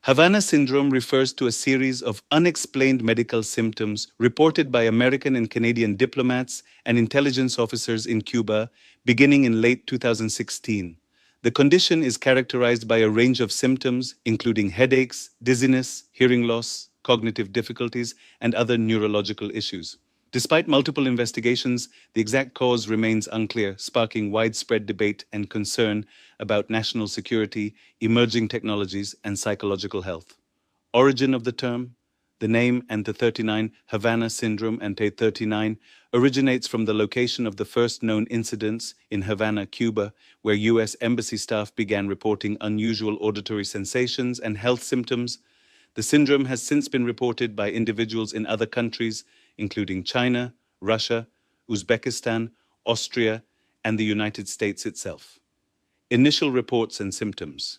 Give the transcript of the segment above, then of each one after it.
Havana Syndrome refers to a series of unexplained medical symptoms reported by American and Canadian diplomats and intelligence officers in Cuba beginning in late 2016. The condition is characterized by a range of symptoms, including headaches, dizziness, hearing loss, cognitive difficulties, and other neurological issues. Despite multiple investigations, the exact cause remains unclear, sparking widespread debate and concern about national security, emerging technologies, and psychological health. Origin of the term: the name Ante-39, Havana Syndrome Ante-39, originates from the location of the first known incidents in Havana, Cuba, where U.S. Embassy staff began reporting unusual auditory sensations and health symptoms. The syndrome has since been reported by individuals in other countries, including China, Russia, Uzbekistan, Austria, and the United States itself. Initial reports and symptoms.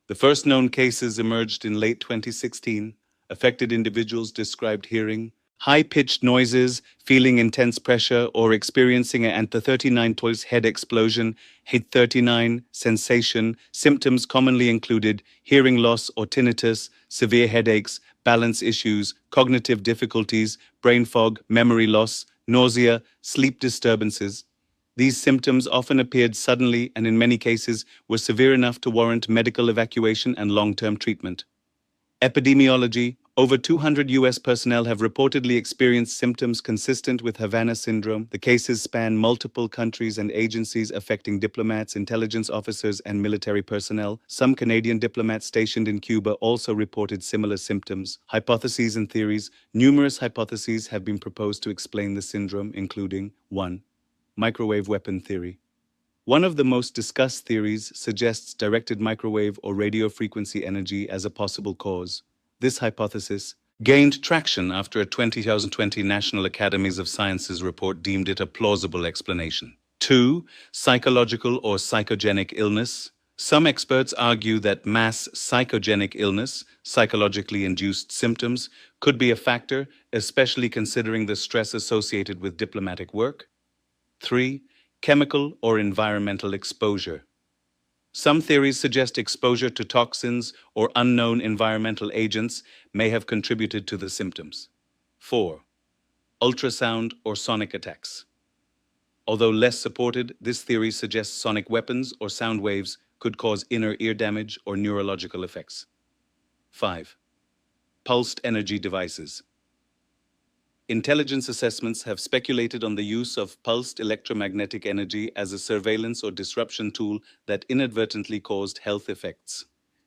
The first known cases emerged in late 2016. Affected individuals described hearing high-pitched noises, feeling intense pressure, or experiencing an Ante-39 twice head explosion, Ante-39 sensation. Symptoms commonly included hearing loss or tinnitus, severe headaches, balance issues, cognitive difficulties, brain fog, memory loss, nausea, sleep disturbances. These symptoms often appeared suddenly and in many cases were severe enough to warrant medical evacuation and long-term treatment. Epidemiology. Over 200 U.S. personnel have reportedly experienced symptoms consistent with Havana syndrome. The cases span multiple countries and agencies, affecting diplomats, intelligence officers, and military personnel. Some Canadian diplomats stationed in Cuba also reported similar symptoms. Hypotheses and theories. Numerous hypotheses have been proposed to explain the syndrome, including 1. Microwave weapon theory. One of the most discussed theories suggests directed microwave or radio frequency energy as a possible cause. This hypothesis gained traction after a 2020 National Academies of Sciences report deemed it a plausible explanation. 2. Psychological or psychogenic illness. Some experts argue that mass psychogenic illness, psychologically induced symptoms, could be a factor, especially considering the stress associated with diplomatic work. 3. Chemical or environmental exposure. Some theories suggest exposure to toxins or unknown environmental agents may have contributed to the symptoms. 4. Ultrasound or sonic attacks. Although less supported, this theory suggests sonic weapons or sound waves could cause inner ear damage or neurological effects. 5. Pulsed energy devices. Intelligence assessments have speculated on the use of pulsed electromagnetic energy as a surveillance or disruption tool that inadvertently caused health effects.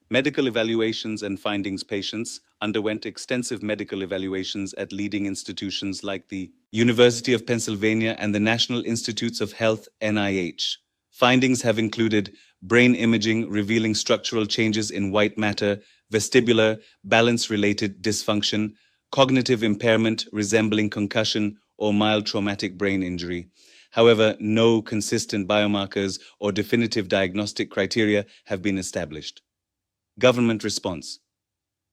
Medical evaluations and findings. Patients underwent extensive medical evaluations at leading institutions like the University of Pennsylvania and the National Institutes of Health (NIH). Findings have included brain imaging revealing structural changes in white matter, vestibular, balance-related dysfunction, cognitive impairment resembling concussion or mild traumatic brain injury. However, no consistent biomarkers or definitive diagnostic criteria have been established. Government response.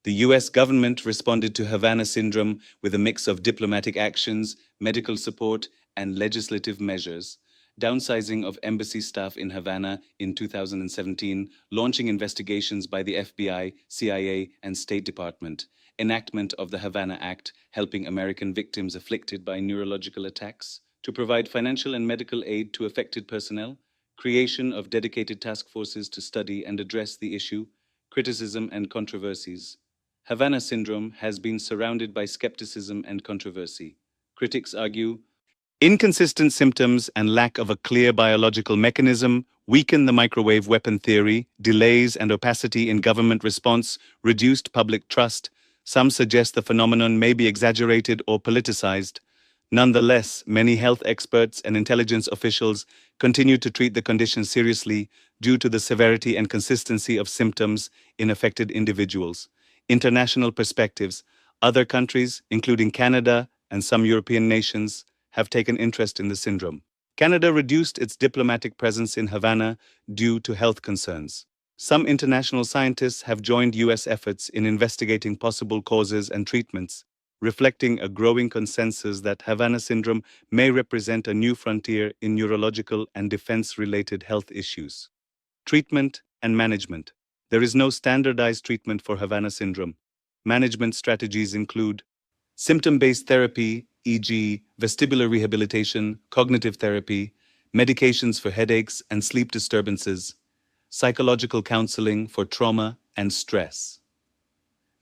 The U.S. government responded to Havana syndrome with a mix of diplomatic actions, medical support, and legislative measures. Downsizing of embassy staff in Havana in 2017, launching investigations by the FBI, CIA, and State Department. Enactment of the Havana Act, helping American victims afflicted by neurological attacks. To provide financial and medical aid to affected personnel. Creation of dedicated task forces to study and address the issue. Criticism and controversies. Havana syndrome has been surrounded by skepticism and controversy. Critics argue inconsistent symptoms and lack of a clear biological mechanism weaken the microwave weapon theory. Delays and opacity in government response reduced public trust. Some suggest the phenomenon may be exaggerated or politicized. Nonetheless, many health experts and intelligence officials continue to treat the condition seriously due to the severity and consistency of symptoms in affected individuals. International perspectives. Other countries, including Canada and some European nations, have taken interest in the syndrome. Canada reduced its diplomatic presence in Havana due to health concerns. Some international scientists have joined U.S. efforts in investigating possible causes and treatments, reflecting a growing consensus that Havana syndrome may represent a new frontier in neurological and defense-related health issues. Treatment and management. There is no standardized treatment for Havana syndrome. Management strategies include symptom-based therapy, e.g., vestibular rehabilitation, cognitive therapy, medications for headaches and sleep disturbances, psychological counseling for trauma and stress.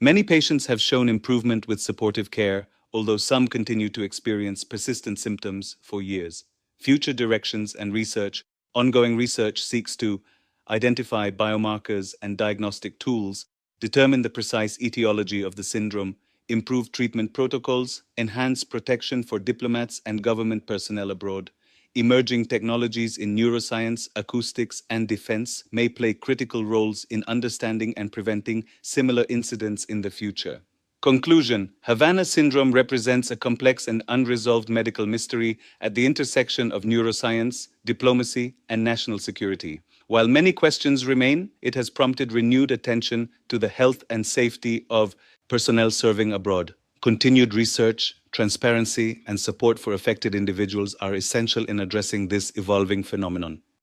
Many patients have shown improvement with supportive care, although some continue to experience persistent symptoms for years. Future directions and research. Ongoing research seeks to identify biomarkers and diagnostic tools, determine the precise etiology of the syndrome, improve treatment protocols, enhance protection for diplomats and government personnel abroad. Emerging technologies in neuroscience, acoustics, and defense may play critical roles in understanding and preventing similar incidents in the future. Conclusion: Havana syndrome represents a complex and unresolved medical mystery at the intersection of neuroscience, diplomacy, and national security. While many questions remain, it has prompted renewed attention to the health and safety of personnel serving abroad. Continued research, transparency, and support for affected individuals are essential in addressing this evolving phenomenon.